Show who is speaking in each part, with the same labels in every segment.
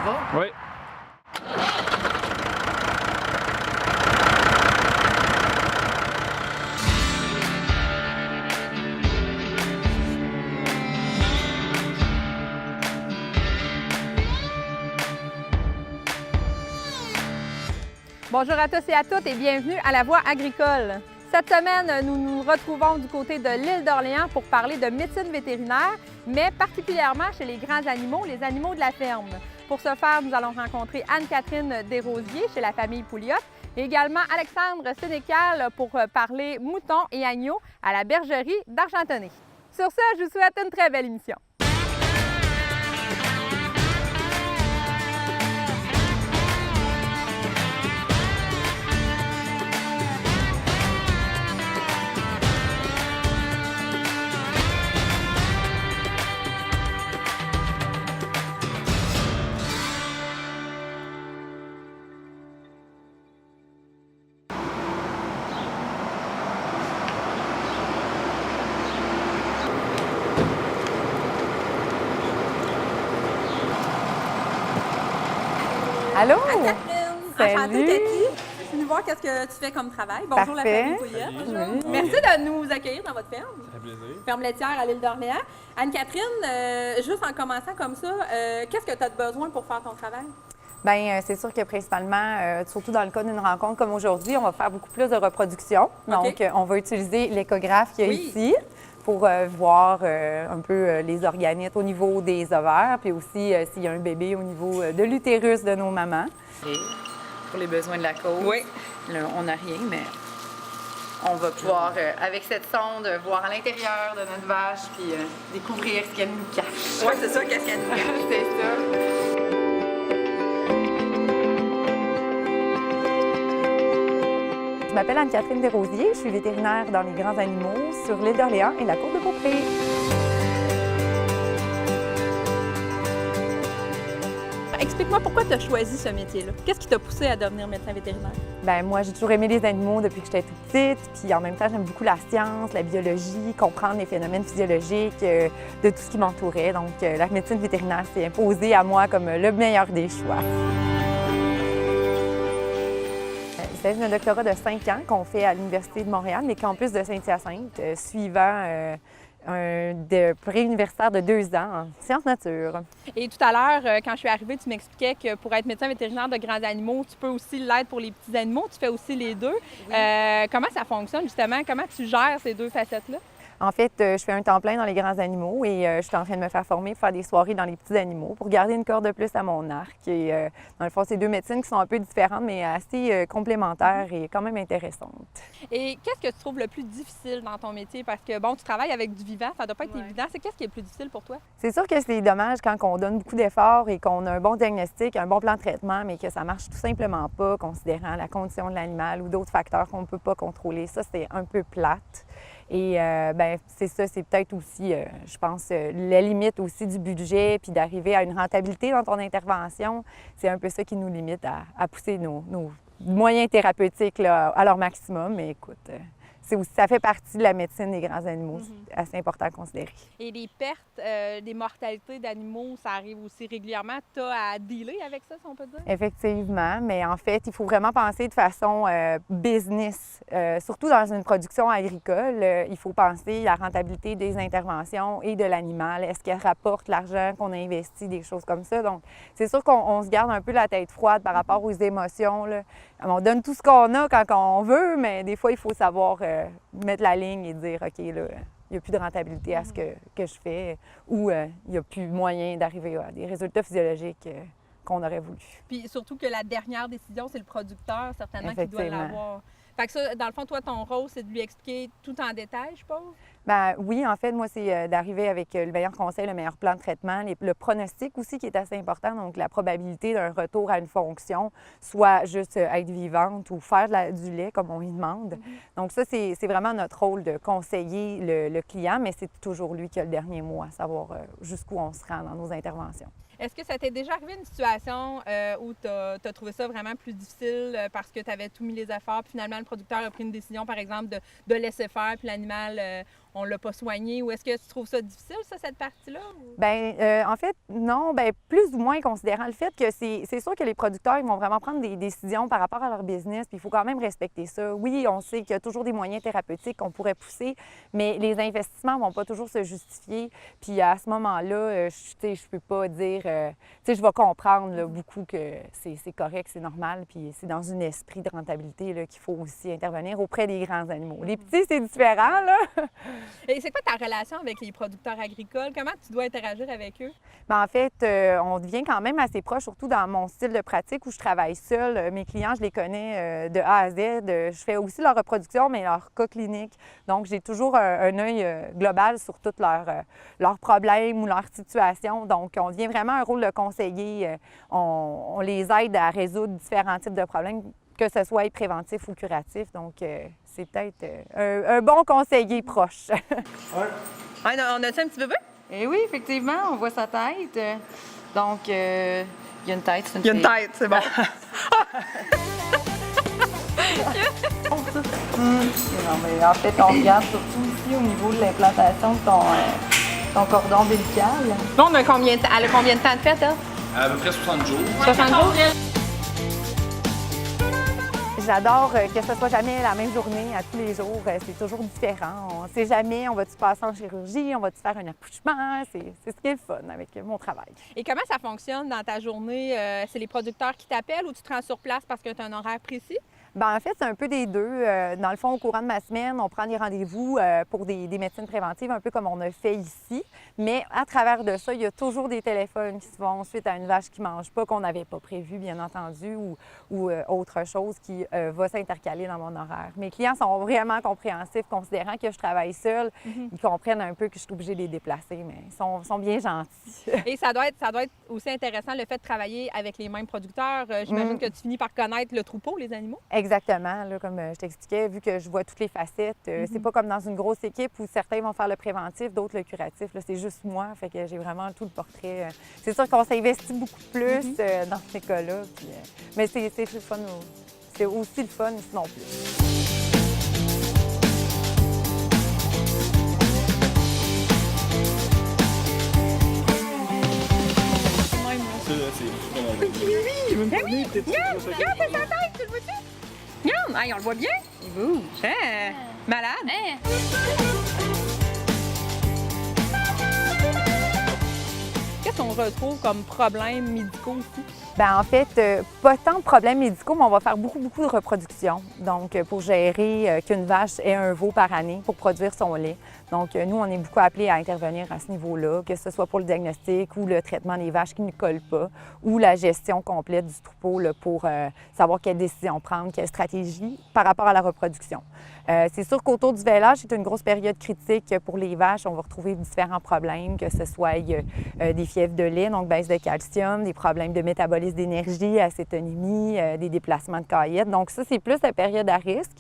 Speaker 1: va?
Speaker 2: Oui.
Speaker 3: Bonjour à tous et à toutes et bienvenue à La Voix agricole. Cette semaine, nous nous retrouvons du côté de l'île d'Orléans pour parler de médecine vétérinaire, mais particulièrement chez les grands animaux, les animaux de la ferme. Pour ce faire, nous allons rencontrer Anne-Catherine Desrosiers chez la famille Pouliot et également Alexandre Sénécal pour parler moutons et agneaux à la bergerie d'Argentonnet. Sur ce, je vous souhaite une très belle émission.
Speaker 4: Allô?
Speaker 3: Anne-Catherine,
Speaker 4: Salut.
Speaker 3: enchantée Cathy. Je suis venue voir qu'est-ce que tu fais comme travail. Bonjour
Speaker 4: Parfait.
Speaker 3: la famille Pouliot.
Speaker 2: Salut.
Speaker 3: Merci de nous accueillir dans votre ferme.
Speaker 2: Ça fait plaisir.
Speaker 3: Ferme laitière à l'île d'Orléans. Anne-Catherine, juste en commençant comme ça, qu'est-ce que tu as besoin pour faire ton travail?
Speaker 4: Bien, c'est sûr que principalement, surtout dans le cas d'une rencontre comme aujourd'hui, on va faire beaucoup plus de reproduction. Donc, on va utiliser l'échographe qu'il y a ici pour voir un peu les organites au niveau des ovaires, puis aussi s'il y a un bébé au niveau de l'utérus de nos mamans. Et pour les besoins de la cause, là, on n'a rien, mais on va pouvoir, avec cette sonde, voir à l'intérieur de notre vache, puis découvrir ce qu'elle nous cache.
Speaker 3: Oui, c'est ça, qu'est-ce qu'elle nous cache?
Speaker 4: C'est ça. Je m'appelle Anne-Catherine Desrosiers, je suis vétérinaire dans les grands animaux sur l'île d'Orléans et la côte de Beaupré.
Speaker 3: Explique-moi pourquoi tu as choisi ce métier-là. Qu'est-ce qui t'a poussé à devenir médecin vétérinaire?
Speaker 4: Bien, moi, j'ai toujours aimé les animaux depuis que j'étais toute petite, puis en même temps, j'aime beaucoup la science, la biologie, comprendre les phénomènes physiologiques de tout ce qui m'entourait. Donc, la médecine vétérinaire s'est imposée à moi comme le meilleur des choix. Il s'agit d'un doctorat de 5 ans qu'on fait à l'Université de Montréal, les campus de Saint-Hyacinthe, suivant un préuniversitaire de 2 ans en sciences nature.
Speaker 3: Et tout à l'heure, quand je suis arrivée, tu m'expliquais que pour être médecin vétérinaire de grands animaux, tu peux aussi l'être pour les petits animaux. Tu fais aussi les deux. Oui. Comment ça fonctionne, justement? Comment tu gères ces deux facettes-là?
Speaker 4: En fait, je fais un temps plein dans les grands animaux et je suis en train de me faire former pour faire des soirées dans les petits animaux pour garder une corde de plus à mon arc. Et dans le fond, c'est deux médecines qui sont un peu différentes, mais assez complémentaires et quand même intéressantes.
Speaker 3: Et qu'est-ce que tu trouves le plus difficile dans ton métier? Parce que, bon, tu travailles avec du vivant, ça ne doit pas être évident. Qu'est-ce qui est le plus difficile pour toi?
Speaker 4: C'est sûr que c'est dommage quand on donne beaucoup d'efforts et qu'on a un bon diagnostic, un bon plan de traitement, mais que ça marche tout simplement pas, considérant la condition de l'animal ou d'autres facteurs qu'on ne peut pas contrôler. Ça, c'est un peu plate. Et bien, c'est ça, c'est peut-être aussi, je pense, la limite aussi du budget, puis d'arriver à une rentabilité dans ton intervention. C'est un peu ça qui nous limite à pousser nos moyens thérapeutiques là, à leur maximum. Mais écoute, ça fait partie de la médecine des grands animaux. C'est assez important à considérer.
Speaker 3: Et les pertes, des mortalités d'animaux, ça arrive aussi régulièrement. Tu as à dealer avec ça, si on peut dire?
Speaker 4: Effectivement, mais en fait, il faut vraiment penser de façon business. Surtout dans une production agricole, il faut penser à la rentabilité des interventions et de l'animal. Est-ce qu'elle rapporte l'argent qu'on a investi, des choses comme ça? Donc, c'est sûr qu'on se garde un peu la tête froide par rapport aux émotions, là. On donne tout ce qu'on a quand on veut, mais des fois, il faut savoir mettre la ligne et dire, OK, là, il n'y a plus de rentabilité à ce que je fais ou il n'y a plus moyen d'arriver à des résultats physiologiques qu'on aurait voulu.
Speaker 3: Puis surtout que la dernière décision, c'est le producteur, certainement, qui doit l'avoir. Fait que ça, dans le fond, toi, ton rôle, c'est de lui expliquer tout en détail, je suppose?
Speaker 4: Bien, oui, en fait, moi, c'est d'arriver avec le meilleur conseil, le meilleur plan de traitement, le pronostic aussi qui est assez important, donc la probabilité d'un retour à une fonction, soit juste être vivante ou faire du lait comme on lui demande. Donc ça, c'est vraiment notre rôle de conseiller le client, mais c'est toujours lui qui a le dernier mot à savoir jusqu'où on se rend dans nos interventions.
Speaker 3: Est-ce que ça t'est déjà arrivé une situation où tu as trouvé ça vraiment plus difficile parce que tu avais tout mis les efforts, puis finalement le producteur a pris une décision, par exemple, de laisser faire, puis l'animal, on l'a pas soigné? Ou est-ce que tu trouves ça difficile, ça, cette partie-là?
Speaker 4: Bien, en fait, non, bien, plus ou moins considérant le fait que c'est sûr que les producteurs, ils vont vraiment prendre des décisions par rapport à leur business, puis il faut quand même respecter ça. Oui, on sait qu'il y a toujours des moyens thérapeutiques qu'on pourrait pousser, mais les investissements vont pas toujours se justifier. Puis à ce moment-là, je peux pas dire... je vais comprendre là, beaucoup que c'est correct, c'est normal, puis c'est dans un esprit de rentabilité là, qu'il faut aussi intervenir auprès des grands animaux. Les petits, c'est différent, là.
Speaker 3: Et c'est quoi ta relation avec les producteurs agricoles? Comment tu dois interagir avec eux?
Speaker 4: Bien, en fait, on devient quand même assez proche, surtout dans mon style de pratique où je travaille seule. Mes clients, je les connais de A à Z. Je fais aussi leur reproduction, mais leur cas clinique. Donc, j'ai toujours un œil global sur tous leurs problèmes ou leurs situations. Donc, on devient vraiment un rôle de conseiller. On les aide à résoudre différents types de problèmes, que ce soit préventif ou curatif. Donc, c'est peut-être un bon conseiller proche.
Speaker 3: Ah, on a-tu un petit bébé?
Speaker 4: Eh oui, effectivement, on voit sa tête. Donc, il y a une tête, c'est une
Speaker 3: Il y a une
Speaker 4: fille.
Speaker 3: tête, c'est bon.
Speaker 4: Non, mais en fait, on regarde surtout ici au niveau de l'implantation de ton cordon ombilical.
Speaker 3: Bon, on a combien de temps? Elle a combien de temps de fête, elle?
Speaker 1: À peu près 60 jours.
Speaker 3: 60 jours?
Speaker 4: J'adore que ce soit jamais la même journée à tous les jours. C'est toujours différent. On ne sait jamais, on va-tu passer en chirurgie, on va-tu faire un accouchement. C'est ce qui est le fun avec mon travail.
Speaker 3: Et comment ça fonctionne dans ta journée? C'est les producteurs qui t'appellent ou tu te rends sur place parce que tu as un horaire précis?
Speaker 4: Bien, en fait, c'est un peu des deux. Dans le fond, au courant de ma semaine, on prend des rendez-vous pour des médecines préventives, un peu comme on a fait ici. Mais à travers de ça, il y a toujours des téléphones qui se font suite à une vache qui ne mange pas, qu'on n'avait pas prévu, bien entendu, ou autre chose qui va s'intercaler dans mon horaire. Mes clients sont vraiment compréhensifs, considérant que je travaille seule. Ils comprennent un peu que je suis obligée de les déplacer, mais ils sont bien gentils.
Speaker 3: Et ça doit être aussi intéressant le fait de travailler avec les mêmes producteurs. J'imagine que tu finis par connaître le troupeau, les animaux.
Speaker 4: Exactement. Là, comme je t'expliquais, vu que je vois toutes les facettes, c'est pas comme dans une grosse équipe où certains vont faire le préventif, d'autres le curatif. Là, c'est juste moi, fait que j'ai vraiment tout le portrait. C'est sûr qu'on s'investit beaucoup plus dans ces cas-là. Puis, mais c'est le fun. C'est aussi le fun, sinon plus.
Speaker 3: Regarde sa tête, tu le vois-tu? Regarde, hey, on le voit bien. Il bouge. Malade. Qu'est-ce qu'on retrouve comme problèmes médicaux ici?
Speaker 4: Bien, en fait, pas tant de problèmes médicaux, mais on va faire beaucoup de reproduction. Donc, pour gérer qu'une vache ait un veau par année pour produire son lait. Donc, nous, on est beaucoup appelés à intervenir à ce niveau-là, que ce soit pour le diagnostic ou le traitement des vaches qui ne collent pas, ou la gestion complète du troupeau là, pour savoir quelle décision prendre, quelle stratégie par rapport à la reproduction. C'est sûr qu'autour du vêlage, c'est une grosse période critique pour les vaches. On va retrouver différents problèmes, que ce soit des fièvres de lait, donc baisse de calcium, des problèmes de métabolisme d'énergie, acétonémie, des déplacements de caillettes. Donc ça, c'est plus la période à risque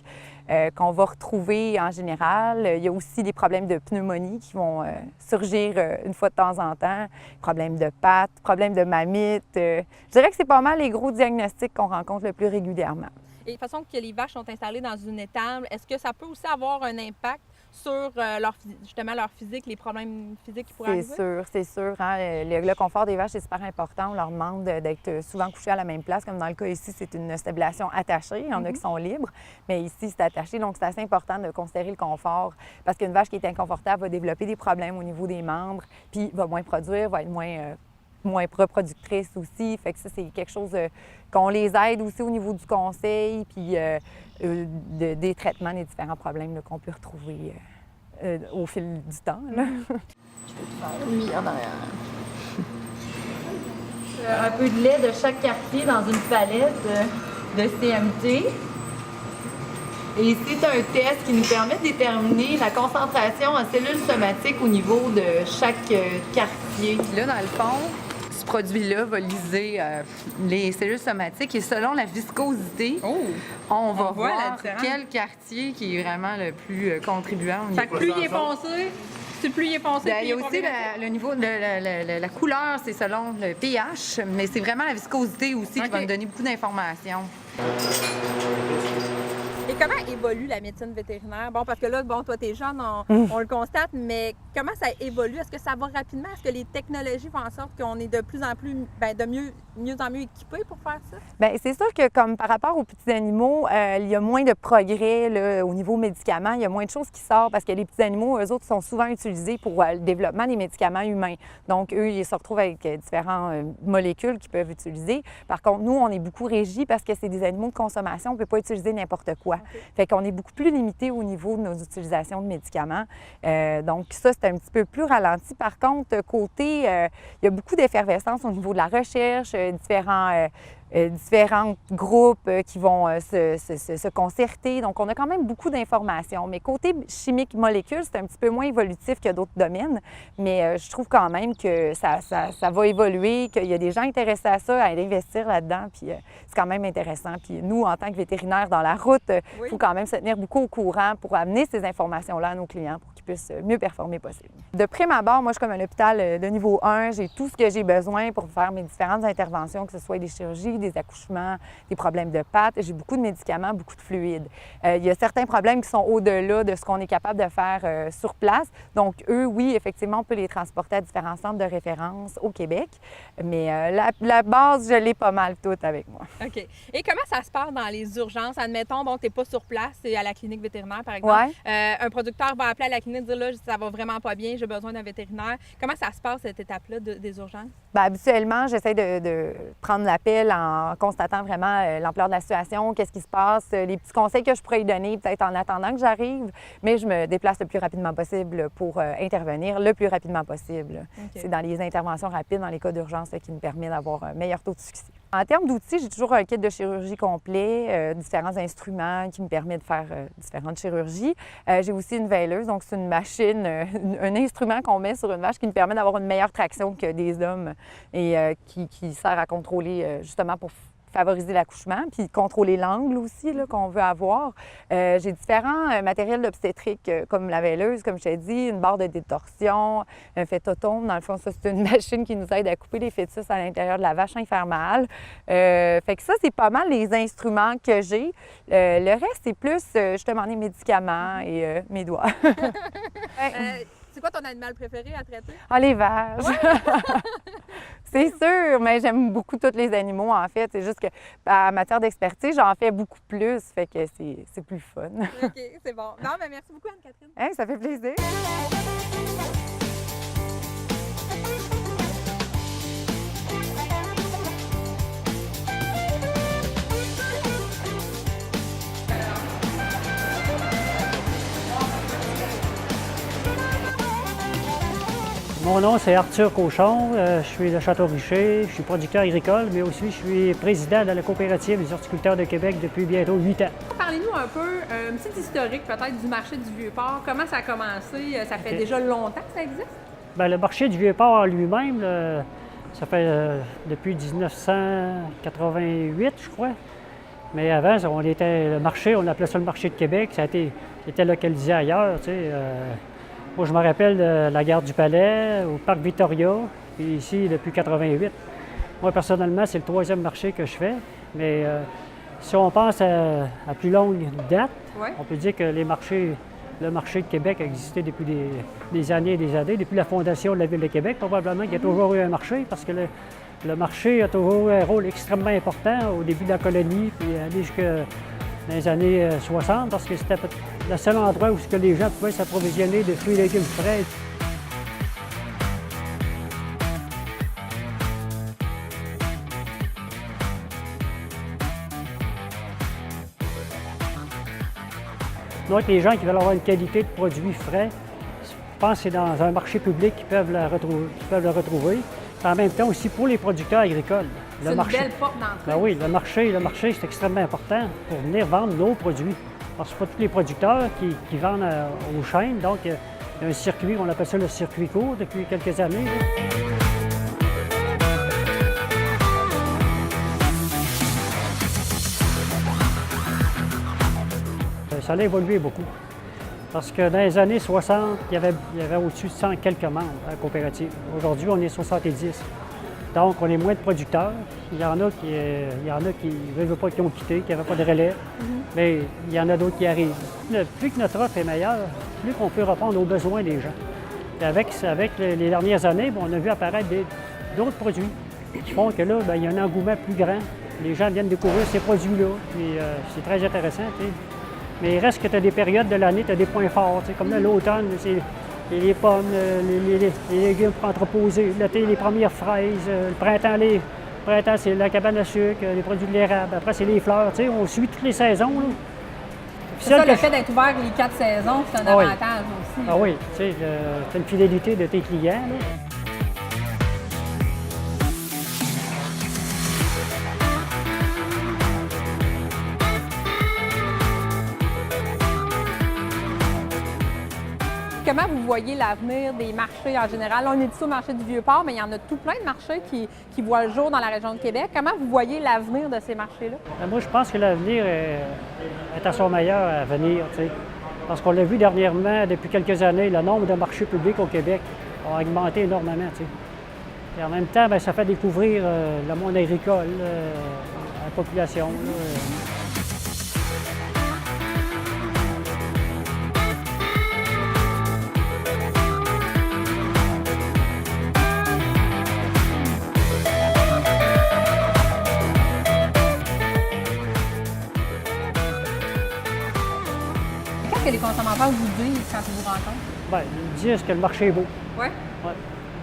Speaker 4: qu'on va retrouver en général. Il y a aussi des problèmes de pneumonie qui vont surgir une fois de temps en temps, problèmes de pattes, problèmes de mammites. Je dirais que c'est pas mal les gros diagnostics qu'on rencontre le plus régulièrement.
Speaker 3: Et de façon que les vaches sont installées dans une étable, est-ce que ça peut aussi avoir un impact sur leur physique, les problèmes physiques qui pourraient arriver?
Speaker 4: C'est sûr. Hein? Le confort des vaches, c'est super important. On leur demande d'être souvent couchés à la même place. Comme dans le cas ici, c'est une stabilisation attachée. Il y en a qui sont libres, mais ici, c'est attaché. Donc, c'est assez important de considérer le confort parce qu'une vache qui est inconfortable va développer des problèmes au niveau des membres, puis va moins produire, va être moins reproductrice aussi. Fait que ça, c'est quelque chose qu'on les aide aussi au niveau du conseil, puis des traitements des différents problèmes qu'on peut retrouver au fil du temps. Là. Je peux te faire, oui, en arrière. Un peu de lait de chaque quartier dans une palette de CMT. Et ici, c'est un test qui nous permet de déterminer la concentration en cellules somatiques au niveau de chaque quartier. Puis là, dans le fond, ce produit-là va liser les cellules somatiques et selon la viscosité, on va voir quel quartier qui est vraiment le plus contribuant au niveau.
Speaker 3: Fait que plus il est foncé, plus il est foncé,
Speaker 4: il y a aussi le niveau, la couleur, c'est selon le pH, mais c'est vraiment la viscosité aussi qui va nous donner beaucoup d'informations.
Speaker 3: Et Et comment évolue la médecine vétérinaire? Bon, parce que là, bon, toi, t'es jeune, on le constate, mais comment ça évolue? Est-ce que ça va rapidement? Est-ce que les technologies font en sorte qu'on est de plus en plus, de mieux en mieux équipés pour faire ça?
Speaker 4: Bien, c'est sûr que comme par rapport aux petits animaux, il y a moins de progrès là, au niveau médicaments. Il y a moins de choses qui sortent parce que les petits animaux, eux autres, sont souvent utilisés pour le développement des médicaments humains. Donc, eux, ils se retrouvent avec différentes molécules qu'ils peuvent utiliser. Par contre, nous, on est beaucoup régis parce que c'est des animaux de consommation. On ne peut pas utiliser n'importe quoi. Okay. Fait qu'on est beaucoup plus limité au niveau de nos utilisations de médicaments. Donc, ça, c'est un petit peu plus ralenti. Par contre, côté, il y a beaucoup d'effervescence au niveau de la recherche, différents groupes qui vont se concerter. Donc, on a quand même beaucoup d'informations. Mais côté chimique molécule, c'est un petit peu moins évolutif que d'autres domaines. Mais je trouve quand même que ça va évoluer, qu'il y a des gens intéressés à ça, à investir là-dedans. Puis c'est quand même intéressant. Puis nous, en tant que vétérinaires dans la route, il faut quand même se tenir beaucoup au courant pour amener ces informations-là à nos clients pour qu'ils puissent mieux performer possible. De prime abord, moi, je suis comme un hôpital de niveau 1. J'ai tout ce que j'ai besoin pour faire mes différentes interventions, que ce soit des chirurgies, des accouchements, des problèmes de pattes. J'ai beaucoup de médicaments, beaucoup de fluides. Il y a certains problèmes qui sont au-delà de ce qu'on est capable de faire sur place. Donc, eux, oui, effectivement, on peut les transporter à différents centres de référence au Québec. Mais la base, je l'ai pas mal toute avec moi.
Speaker 3: OK. Et comment ça se passe dans les urgences? Admettons, bon, tu n'es pas sur place, c'est à la clinique vétérinaire, par exemple. Ouais. Un producteur va appeler à la clinique et dire là, ça va vraiment pas bien, j'ai besoin d'un vétérinaire. Comment ça se passe, cette étape-là des urgences?
Speaker 4: Bien, habituellement, j'essaie de prendre l'appel en constatant vraiment l'ampleur de la situation, qu'est-ce qui se passe, les petits conseils que je pourrais lui donner, peut-être en attendant que j'arrive, mais je me déplace le plus rapidement possible pour intervenir le plus rapidement possible. Okay. C'est dans les interventions rapides, dans les cas d'urgence, qui me permet d'avoir un meilleur taux de succès. En termes d'outils, j'ai toujours un kit de chirurgie complet, différents instruments qui me permettent de faire différentes chirurgies. J'ai aussi une veileuse, donc c'est une machine, un instrument qu'on met sur une vache qui me permet d'avoir une meilleure traction que des hommes et qui sert à contrôler justement pour favoriser l'accouchement, puis contrôler l'angle aussi qu'on veut avoir. J'ai différents matériels d'obstétrique comme la veileuse, comme je t'ai dit, une barre de détorsion, un fétotome. Dans le fond, ça, c'est une machine qui nous aide à couper les fœtus à l'intérieur de la vache sans faire mal. Fait que ça, c'est pas mal les instruments que j'ai. Le reste, c'est plus justement les médicaments et mes doigts.
Speaker 3: C'est quoi ton animal préféré à traiter?
Speaker 4: Ah, les vaches! Ouais. C'est sûr, mais j'aime beaucoup tous les animaux, en fait. C'est juste que, en matière d'expertise, j'en fais beaucoup plus, fait que c'est plus fun.
Speaker 3: OK, c'est bon. Non, mais merci beaucoup, Anne-Catherine.
Speaker 4: Hey, ça fait plaisir.
Speaker 1: Mon nom, c'est Arthur Cochon. Je suis de Château-Richer. Je suis producteur agricole, mais aussi je suis président de la coopérative des horticulteurs de Québec depuis bientôt 8 ans.
Speaker 3: Parlez-nous un peu, un petit historique peut-être du marché du Vieux-Port. Comment ça a commencé? Ça fait déjà longtemps que ça existe?
Speaker 1: Bien, le marché du Vieux-Port lui-même, ça fait depuis 1988, je crois. Mais avant, le marché, on appelait ça le marché de Québec. C'était localisé ailleurs, tu sais. Moi, je me rappelle de la gare du Palais, au Parc Victoria, puis ici depuis 88. Moi, personnellement, c'est le 3e marché que je fais. Mais si on pense à plus longue date, on peut dire que le marché de Québec a existé depuis des années et des années. Depuis la fondation de la Ville de Québec, probablement qu'il y a toujours eu un marché, parce que le marché a toujours eu un rôle extrêmement important au début de la colonie, puis aller jusqu'à dans les années 60, parce que c'était le seul endroit où les gens pouvaient s'approvisionner de fruits et légumes frais. Donc, les gens qui veulent avoir une qualité de produits frais, je pense que c'est dans un marché public qu'ils peuvent le retrouver. En même temps aussi pour les producteurs agricoles.
Speaker 3: C'est une belle porte d'entrée.
Speaker 1: Ben oui, le marché, c'est extrêmement important pour venir vendre nos produits. Parce que ce n'est pas tous les producteurs qui vendent aux chaînes. Donc, il y a un circuit, on appelle ça le circuit court depuis quelques années. Ça a évolué beaucoup. Parce que dans les années 60, il y avait au-dessus de 100 quelques membres à la coopérative. Aujourd'hui, on est 70. Donc, on est moins de producteurs. Il y en a qui ne veulent pas, qui ont quitté, qui n'avaient pas de relais. Mais il y en a d'autres qui arrivent. Plus que notre offre est meilleure, plus qu'on peut répondre aux besoins des gens. Et avec les dernières années, on a vu apparaître d'autres produits qui font que là, il y a un engouement plus grand. Les gens viennent découvrir ces produits-là. Puis c'est très intéressant. T'sais. Mais il reste que tu as des périodes de l'année, tu as des points forts. T'sais. Comme là, l'automne, c'est les pommes, les légumes pour entreposer. L'été, les premières fraises. Le printemps, c'est la cabane à sucre, les produits de l'érable. Après, c'est les fleurs. T'sais. On suit toutes les saisons. Là.
Speaker 3: C'est ça, le fait d'être ouvert les 4 saisons, c'est un avantage aussi.
Speaker 1: Ah oui, tu sais, tu as une fidélité de tes clients. Là.
Speaker 3: Comment vous voyez l'avenir des marchés en général? Là, on est ici au marché du Vieux-Port, mais il y en a tout plein de marchés qui voient le jour dans la région de Québec. Comment vous voyez l'avenir de ces marchés-là?
Speaker 1: Moi, je pense que l'avenir est à son meilleur à venir. T'sais. Parce qu'on l'a vu dernièrement, depuis quelques années, le nombre de marchés publics au Québec a augmenté énormément. T'sais. Et en même temps, ça fait découvrir le monde agricole à la population.
Speaker 3: Qu'est-ce que les consommateurs vous disent quand ils vous rencontrent?
Speaker 1: Ils disent que le marché est beau.
Speaker 3: Oui?
Speaker 1: Oui,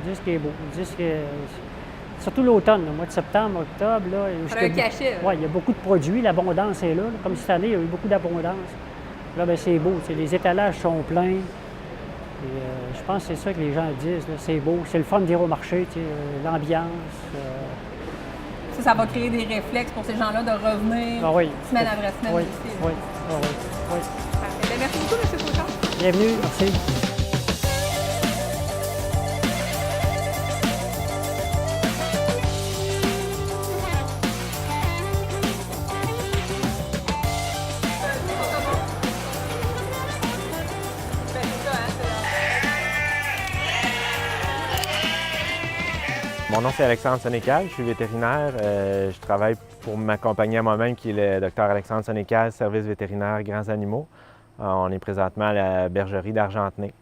Speaker 1: ils disent qu'il est beau. Ils disent que... Surtout l'automne, le mois de septembre, octobre. Là,
Speaker 3: ça a un cachet.
Speaker 1: Oui, il y a beaucoup de produits, l'abondance est là. Comme cette année, il y a eu beaucoup d'abondance. Là, c'est beau. Les étalages sont pleins. Et, je pense que c'est ça que les gens disent. C'est beau. C'est le fun d'ir au marché, l'ambiance.
Speaker 3: Ça va créer des réflexes pour ces gens-là de revenir semaine après semaine ici.
Speaker 1: Oui.
Speaker 3: Parfait. Merci beaucoup, M. Fauchon.
Speaker 1: Bienvenue, merci.
Speaker 2: Mon nom, c'est Alexandre Sénécal, je suis vétérinaire. Je travaille pour ma compagnie à moi-même, qui est le Dr Alexandre Sénécal, service vétérinaire Grands Animaux. On est présentement à la bergerie d'Argentenay.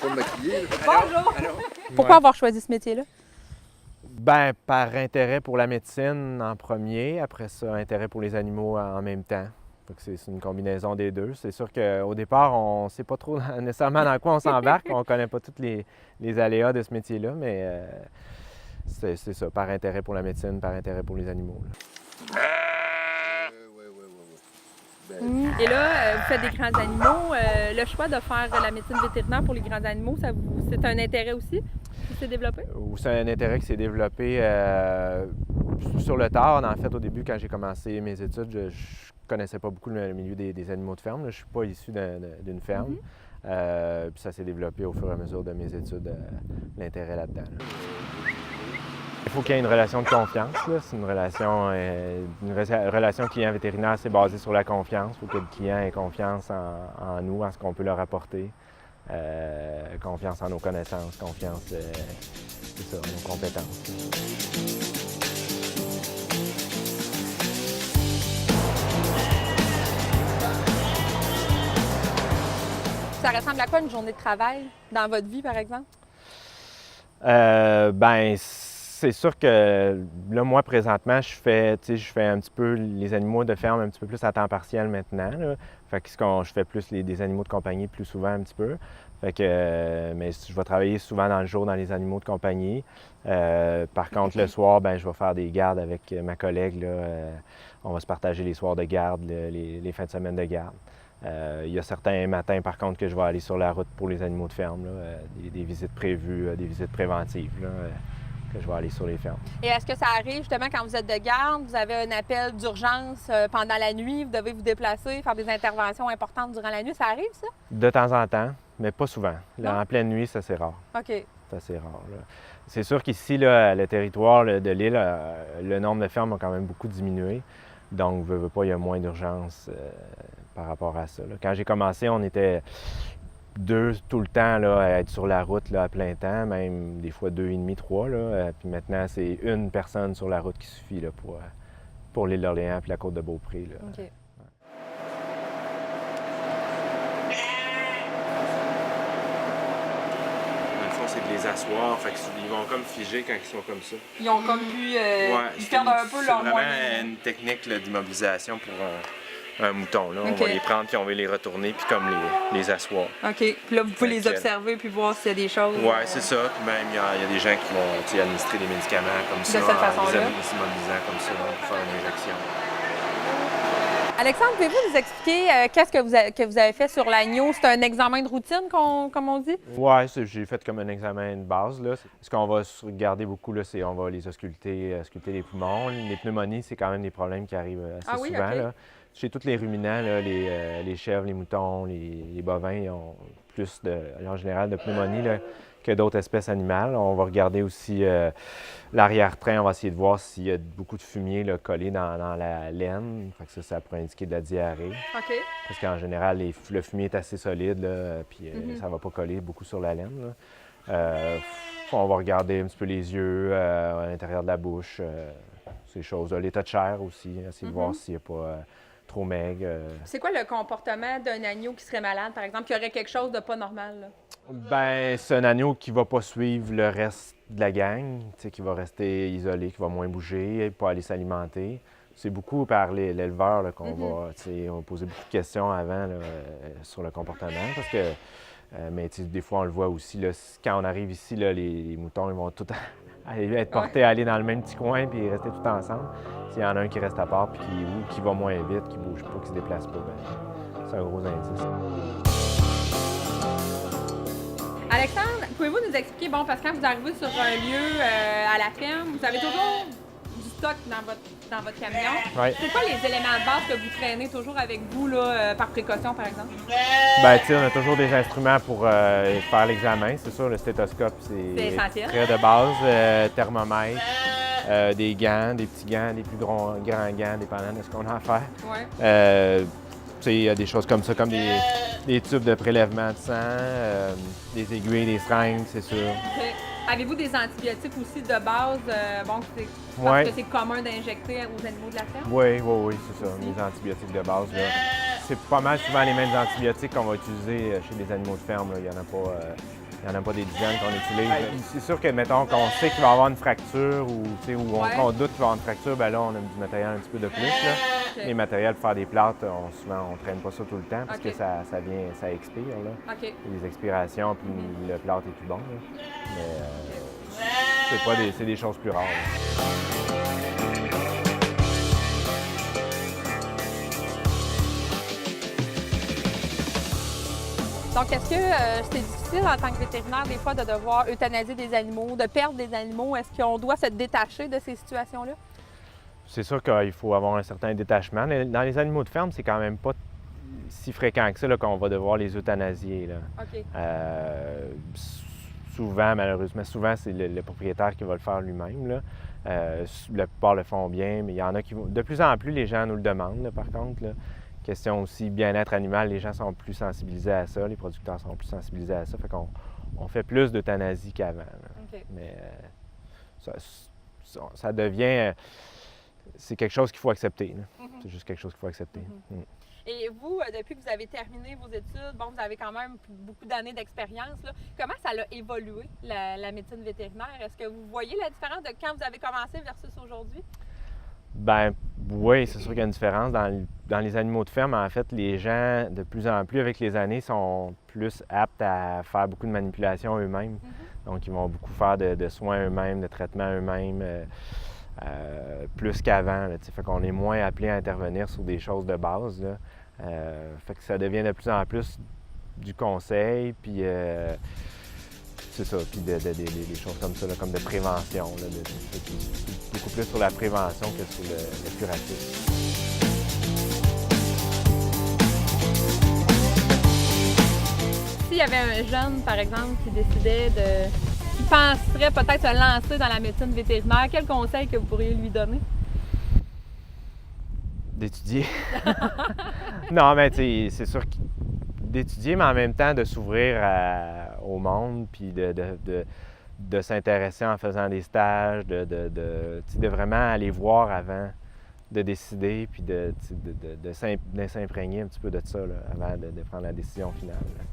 Speaker 3: Bonjour! Pourquoi avoir choisi ce métier-là?
Speaker 2: Par intérêt pour la médecine en premier, après ça, intérêt pour les animaux en même temps. C'est une combinaison des deux. C'est sûr qu'au départ, on ne sait pas trop nécessairement dans quoi on s'embarque. On ne connaît pas tous les aléas de ce métier-là, mais c'est ça, par intérêt pour la médecine, par intérêt pour les animaux.
Speaker 3: Et là, vous faites des grands animaux. Le choix de faire la médecine vétérinaire pour les grands animaux, c'est un intérêt aussi qui s'est développé? C'est
Speaker 2: un intérêt qui s'est développé sur le tard. En fait, au début, quand j'ai commencé mes études, je ne connaissais pas beaucoup le milieu des animaux de ferme. Là. Je ne suis pas issu d'une ferme. Puis ça s'est développé au fur et à mesure de mes études, l'intérêt là-dedans. Là. Il faut qu'il y ait une relation de confiance. C'est une relation client-vétérinaire, c'est basé sur la confiance. Il faut que le client ait confiance en nous, en ce qu'on peut leur apporter. Confiance en nos connaissances, confiance en nos compétences.
Speaker 3: Ça ressemble à quoi une journée de travail dans votre vie, par exemple?
Speaker 2: C'est sûr que là, moi, présentement, je fais un petit peu les animaux de ferme un petit peu plus à temps partiel maintenant. Là. Fait que je fais plus des animaux de compagnie plus souvent un petit peu. Fait que, mais je vais travailler souvent dans le jour dans les animaux de compagnie. Par contre, le soir, je vais faire des gardes avec ma collègue. Là, on va se partager les soirs de garde, les fins de semaine de garde. Il y a certains matins, par contre, que je vais aller sur la route pour les animaux de ferme, là, des visites prévues, des visites préventives, là, que je vais aller sur les fermes.
Speaker 3: Et est-ce que ça arrive, justement, quand vous êtes de garde, vous avez un appel d'urgence pendant la nuit, vous devez vous déplacer, faire des interventions importantes durant la nuit, ça arrive, ça?
Speaker 2: De temps en temps, mais pas souvent. Là, en pleine nuit, ça, c'est rare.
Speaker 3: OK.
Speaker 2: C'est assez rare. Là. C'est sûr qu'ici, là, le territoire de l'île, le nombre de fermes a quand même beaucoup diminué. Donc, il y a moins d'urgence par rapport à ça. Là. Quand j'ai commencé, on était 2 tout le temps, là, à être sur la route là, à plein temps, même des fois 2,5, 3. Là, puis maintenant, c'est une personne sur la route qui suffit là, pour l'île d'Orléans et la côte de Beaupré. Là.
Speaker 3: OK.
Speaker 2: Dans le fond, c'est de les asseoir, fait qu'ils vont comme figer quand ils sont comme ça.
Speaker 3: Ils ont comme pu... ils perdent un peu
Speaker 2: C'est
Speaker 3: leur
Speaker 2: vraiment
Speaker 3: moyen.
Speaker 2: une technique là, d'immobilisation pour un mouton. Là. On
Speaker 3: OK.
Speaker 2: va les prendre puis on va les retourner puis comme les asseoir.
Speaker 3: OK. Puis là, vous pouvez les
Speaker 2: Fait que-
Speaker 3: observer puis voir s'il y a des choses.
Speaker 2: Oui, c'est ça. Puis même, il y a des gens qui vont administrer des médicaments comme ça,
Speaker 3: cette façon-là?
Speaker 2: des immobilisants comme ça, pour faire une injection.
Speaker 3: Alexandre, pouvez-vous nous expliquer qu'est-ce que vous avez fait sur l'agneau? C'est un examen de routine, comme on dit?
Speaker 2: Oui, j'ai fait comme un examen de base. Là. Ce qu'on va regarder beaucoup, là, c'est on va les ausculter les poumons. Les pneumonies, c'est quand même des problèmes qui arrivent assez souvent.
Speaker 3: OK.
Speaker 2: Là. Chez tous les ruminants, là, les chèvres, les moutons, les bovins, ils ont plus, en général, de pneumonie là, que d'autres espèces animales. On va regarder aussi l'arrière-train. On va essayer de voir s'il y a beaucoup de fumier là, collé dans la laine. Fait que ça pourrait indiquer de la diarrhée.
Speaker 3: OK.
Speaker 2: Parce qu'en général, le fumier est assez solide, là, puis ça ne va pas coller beaucoup sur la laine. Là. On va regarder un petit peu les yeux, à l'intérieur de la bouche, ces choses-là. L'état de chair aussi, essayer de voir s'il n'y a pas trop maigre.
Speaker 3: C'est quoi le comportement d'un agneau qui serait malade, par exemple, qui aurait quelque chose de pas normal? Là?
Speaker 2: Ben, c'est un agneau qui ne va pas suivre le reste de la gang, qui va rester isolé, qui va moins bouger, pas aller s'alimenter. C'est beaucoup par l'éleveur là, qu'on va poser beaucoup de questions avant là, sur le comportement parce que mais des fois on le voit aussi là, quand on arrive ici là, les moutons ils vont tous être portés à aller dans le même petit coin puis rester tout ensemble. S'il y en a un qui reste à part puis qui va moins vite, qui bouge pas, qui se déplace pas, ben, c'est un gros indice.
Speaker 3: Alexandre, pouvez-vous nous expliquer, bon, parce que quand vous arrivez sur un lieu à la ferme, vous avez toujours du stock dans votre camion.
Speaker 2: Ouais.
Speaker 3: C'est quoi les éléments de base que vous traînez toujours avec vous, là, par précaution, par exemple?
Speaker 2: Ben, tu sais, on a toujours des instruments pour faire l'examen. C'est sûr, le stéthoscope, c'est
Speaker 3: essentiel.
Speaker 2: très de base. Thermomètre, des gants, des petits gants, des plus grands gants, dépendant de ce qu'on a à faire.
Speaker 3: Oui.
Speaker 2: Tu sais, il y a des choses comme ça, comme des tubes de prélèvement de sang, des aiguilles, des seringues, c'est sûr.
Speaker 3: OK. Avez-vous des antibiotiques aussi de base? Bon, c'est parce
Speaker 2: Ouais.
Speaker 3: que c'est commun d'injecter aux animaux de la ferme?
Speaker 2: Oui, c'est ça, les antibiotiques de base. Là. C'est pas mal souvent les mêmes antibiotiques qu'on va utiliser chez les animaux de ferme. Là. Il n'y en a pas des dizaines qu'on utilise. C'est sûr que, mettons, qu'on sait qu'il va y avoir une fracture ou on doute qu'il va y avoir une fracture, ben là, on a du matériel un petit peu de plus. Là.
Speaker 3: OK.
Speaker 2: Les matériels pour faire des plâtres, souvent, on ne traîne pas ça tout le temps parce
Speaker 3: OK.
Speaker 2: que ça expire. Là.
Speaker 3: OK.
Speaker 2: Il y a des expirations, puis le plâtre est plus bon. Là. Mais c'est des choses plus rares. Là.
Speaker 3: Donc, est-ce que c'est difficile en tant que vétérinaire, des fois, de devoir euthanasier des animaux, de perdre des animaux? Est-ce qu'on doit se détacher de ces situations-là?
Speaker 2: C'est sûr qu'il faut avoir un certain détachement. Dans les animaux de ferme, c'est quand même pas si fréquent que ça là, qu'on va devoir les euthanasier. Là.
Speaker 3: OK.
Speaker 2: Souvent, malheureusement, c'est le propriétaire qui va le faire lui-même. Là. La plupart le font bien, mais il y en a qui vont. De plus en plus, les gens nous le demandent, là, par contre. Là. Question aussi bien-être animal, les gens sont plus sensibilisés à ça, les producteurs sont plus sensibilisés à ça. Fait qu'on fait plus d'euthanasie qu'avant.
Speaker 3: OK.
Speaker 2: Mais ça devient. C'est quelque chose qu'il faut accepter. Là. C'est juste quelque chose qu'il faut accepter.
Speaker 3: Et vous, depuis que vous avez terminé vos études, bon, vous avez quand même beaucoup d'années d'expérience. Là. Comment ça a évolué, la médecine vétérinaire? Est-ce que vous voyez la différence de quand vous avez commencé versus aujourd'hui?
Speaker 2: Ben oui, c'est sûr qu'il y a une différence. Dans les animaux de ferme, en fait, les gens, de plus en plus, avec les années, sont plus aptes à faire beaucoup de manipulations eux-mêmes. Donc, ils vont beaucoup faire de soins eux-mêmes, de traitements eux-mêmes, plus qu'avant. Là, fait qu'on est moins appelé à intervenir sur des choses de base. Là. Fait que ça devient de plus en plus du conseil, puis c'est ça, puis des choses comme ça, là, comme de prévention. Là, beaucoup plus sur la prévention que sur le curatif.
Speaker 3: S'il y avait un jeune, par exemple, qui décidait qui penserait peut-être se lancer dans la médecine vétérinaire, quel conseil que vous pourriez lui donner?
Speaker 2: D'étudier. Non, mais c'est sûr que d'étudier, mais en même temps de s'ouvrir au monde, puis de s'intéresser en faisant des stages, de vraiment aller voir avant de décider, puis de s'imprégner un petit peu de ça là, avant de prendre la décision finale. Là.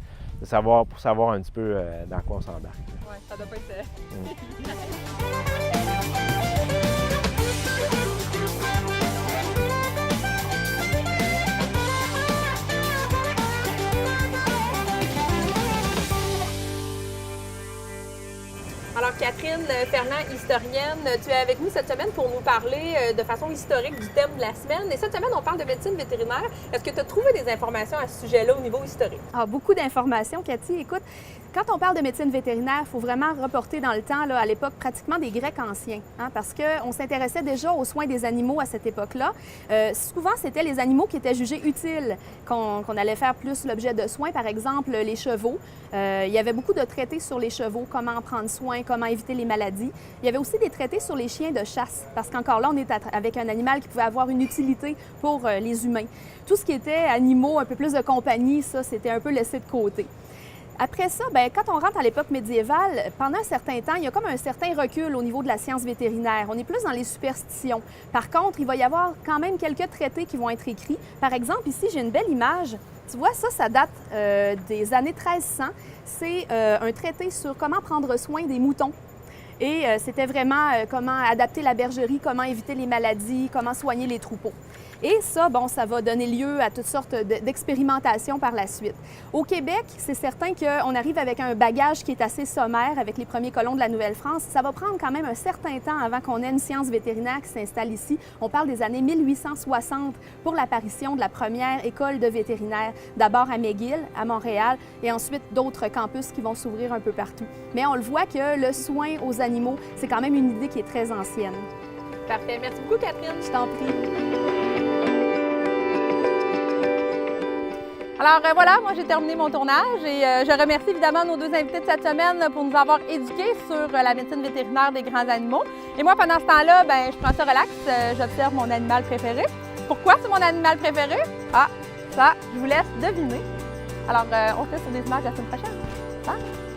Speaker 2: Pour savoir un petit peu dans quoi on s'embarque.
Speaker 3: Oui, ça doit pas être... Alors, Catherine Fernand, historienne, tu es avec nous cette semaine pour nous parler de façon historique du thème de la semaine. Et cette semaine, on parle de médecine vétérinaire. Est-ce que tu as trouvé des informations à ce sujet-là au niveau historique?
Speaker 5: Ah, beaucoup d'informations, Cathy. Écoute, quand on parle de médecine vétérinaire, il faut vraiment reporter dans le temps, là, à l'époque pratiquement des Grecs anciens, hein, parce qu'on s'intéressait déjà aux soins des animaux à cette époque-là. Souvent, c'était les animaux qui étaient jugés utiles qu'on allait faire plus l'objet de soins, par exemple les chevaux. Il y avait beaucoup de traités sur les chevaux, comment en prendre soin, comment éviter les maladies. Il y avait aussi des traités sur les chiens de chasse, parce qu'encore là, on est avec un animal qui pouvait avoir une utilité pour les humains. Tout ce qui était animaux, un peu plus de compagnie, ça, c'était un peu laissé de côté. Après ça, bien, quand on rentre à l'époque médiévale, pendant un certain temps, il y a comme un certain recul au niveau de la science vétérinaire. On est plus dans les superstitions. Par contre, il va y avoir quand même quelques traités qui vont être écrits. Par exemple, ici, j'ai une belle image. Tu vois, ça date des années 1300. C'est un traité sur comment prendre soin des moutons. Et c'était vraiment comment adapter la bergerie, comment éviter les maladies, comment soigner les troupeaux. Et ça, bon, ça va donner lieu à toutes sortes d'expérimentations par la suite. Au Québec, c'est certain qu'on arrive avec un bagage qui est assez sommaire avec les premiers colons de la Nouvelle-France. Ça va prendre quand même un certain temps avant qu'on ait une science vétérinaire qui s'installe ici. On parle des années 1860 pour l'apparition de la première école de vétérinaire, d'abord à McGill, à Montréal, et ensuite d'autres campus qui vont s'ouvrir un peu partout. Mais on le voit que le soin aux animaux, c'est quand même une idée qui est très ancienne.
Speaker 3: Parfait. Merci beaucoup, Catherine.
Speaker 5: Je t'en prie.
Speaker 3: Alors voilà, moi j'ai terminé mon tournage et je remercie évidemment nos deux invités de cette semaine pour nous avoir éduqués sur la médecine vétérinaire des grands animaux. Et moi, pendant ce temps-là, ben, je prends ça relax, j'observe mon animal préféré. Pourquoi c'est mon animal préféré? Ah, ça, je vous laisse deviner. Alors, on se laisse sur des images la semaine prochaine. Bye!